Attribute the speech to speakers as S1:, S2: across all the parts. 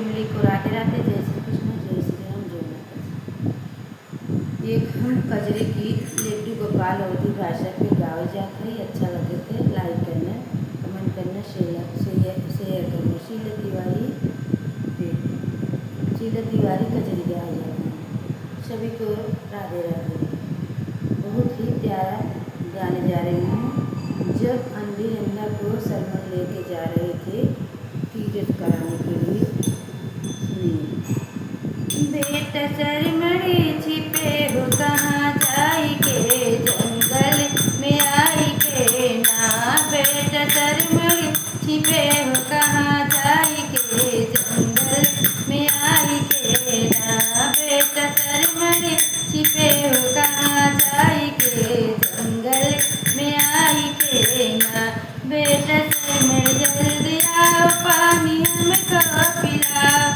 S1: Family को राधे राधे, जय श्री कृष्ण, जय श्री राम, जय माता। एक हम कजरी गीत लड्डू गोपाल अवधी भाषा पे गावे जाते हैं। अच्छा लगे थे लाइक करना, कमेंट करना, शेयर करना। शीला तिवारी कजरी गाए जाते हैं। सभी को राधे राधे। बहुत ही प्यारा गाने जा रही हूँ। जब अंधी अंधा को सरमन लेके जा रहे थे तीरथ कराने के लिए, बेटा सरमड़ी छिपे हो कहाँ जाई के, जंगल में आई के ना। बेटा सरमड़ी छिपे हो कहाँ जाई के, जंगल में आई के ना। बेटा सरमड़ी छिपे हो कहाँ जाई के, जंगल में आई के ना। बेटा सरमड़ जल्दी आओ, पानी हमको पिलाओ।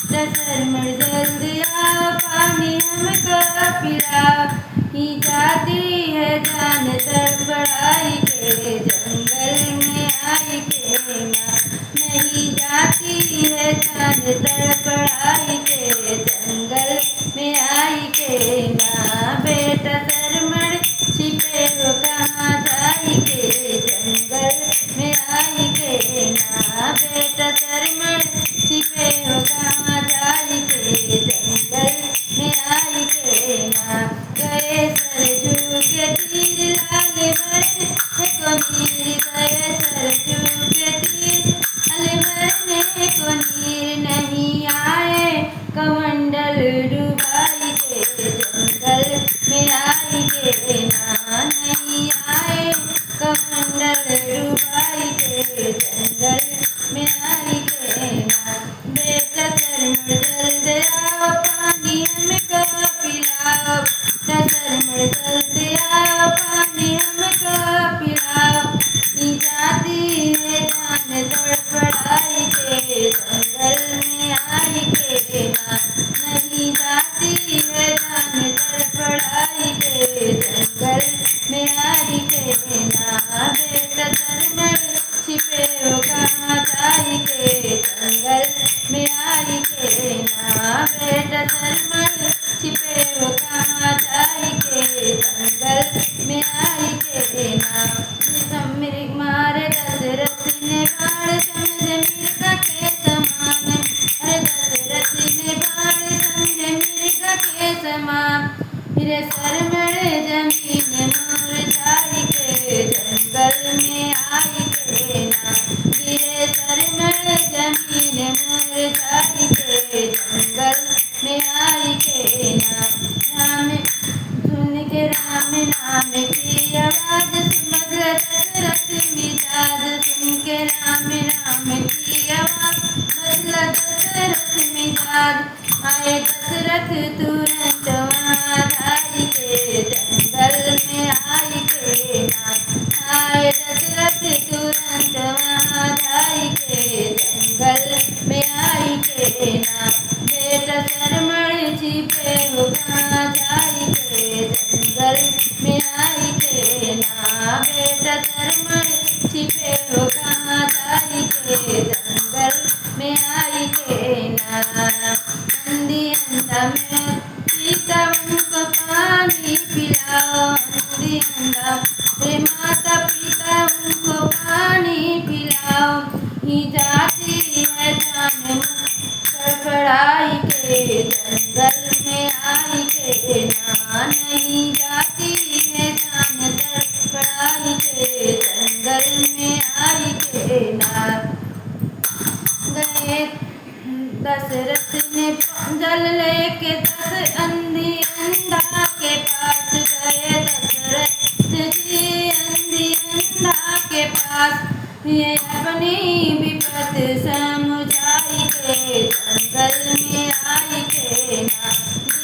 S1: सरमड़ जल्दी आओ, पानी हमको पिलाओ। ही जाती है जान तड़पड़ाई के, जंगल में आई के ना। नहीं जाती है जान तड़पड़ाई के, जंगल में आई के ना। बेटा सरमड़ छिपे हो कहाँ जाई के, जंगल में आई के ना। बेटा सरमड़ छिपे हो कहाँ जाई के, जंगल में आई के ना। गए सरजू के तीर लाल भरने को नीर, गए सरजू के तीर लाल भरने को नीर। नहीं आए कमंडल डुबाई के, जंगल में आई के ना। नहीं आए कमंडल डुबाई के, जंगल में आई के ना। बेटा सरमड़ जल्दी आओ, पानी हमको पिलाओ। सरमड़ जल्दी आओ, पानी हमको पिलाओ। ही जाती है जान तड़पड़ाई के, जंगल में आई के ना। नहीं जाती है जान तड़पड़ाई के, जंगल में आई के ना। बेटा सरमड़ छिपे हो कहाँ जाई के, जंगल में आई के ना। बेटा सरमड़ छिपे हो कहाँ जाई के, जंगल में आई के ना। मेरे मारे दशरथ ने बाण समझे मिर्गा के समान। अरे दशरथ ने बाण समझे मिर्गा के समान। मेरे सरमड़ जमीन मुरझाई के, जंगल में आई के ना। मेरे सरमड़ जमीन मुरझाई के, जंगल में आई के ना। राम सुन के राम नाम की आवाज, समझ दशरथ मिजाज। सुन के राम नाम की आवाज, बदला दशरथ मिजाज। आए दशरथ तुरंत वहाँ धाई के, जंगल में आई के ना। आए दशरथ तुरंत वहाँ धाई के, जंगल में आई के ना। बेटा सरमड़ छिपे हो कहाँ जाई के, जंगल में आई के ना। बेटा सरमड़ छिपे हो कहाँ जाई के, जंगल में आई के ना। अंधी अंधा में पीता उनको पानी पिलाओ। अंधी अंधा रे माता पिता उनको पानी पिलाओ। ही जाती है जान तड़पड़ाई के, जंगल में आई के ना। नहीं जाती है जान तड़पड़ाई के, जंगल में आई के ना। गए दशरथ ने जल लेके दस अंधी अंधा के पास। गए दशरथ जी अंधी अंधा के पास। ये अपनी विपत समुझाई के, जंगल में आई के ना।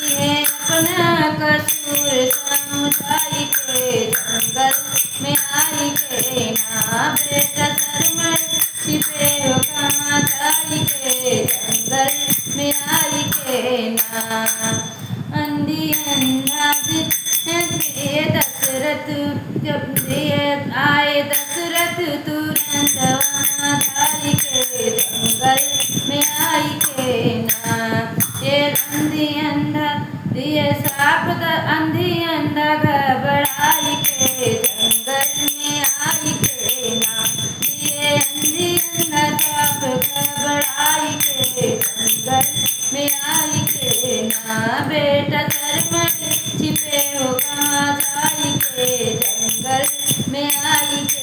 S1: ये अपना कसूर समुझाई के, जंगल में आई के ना। बेटा सरमड़ छिपे हो कहाँ जाई के, जंगल में आई के ना। अंधी अंधा दशरथ जब आए दशरथ तुरंत वहाँ धाई के, जाई के जंगल में आई के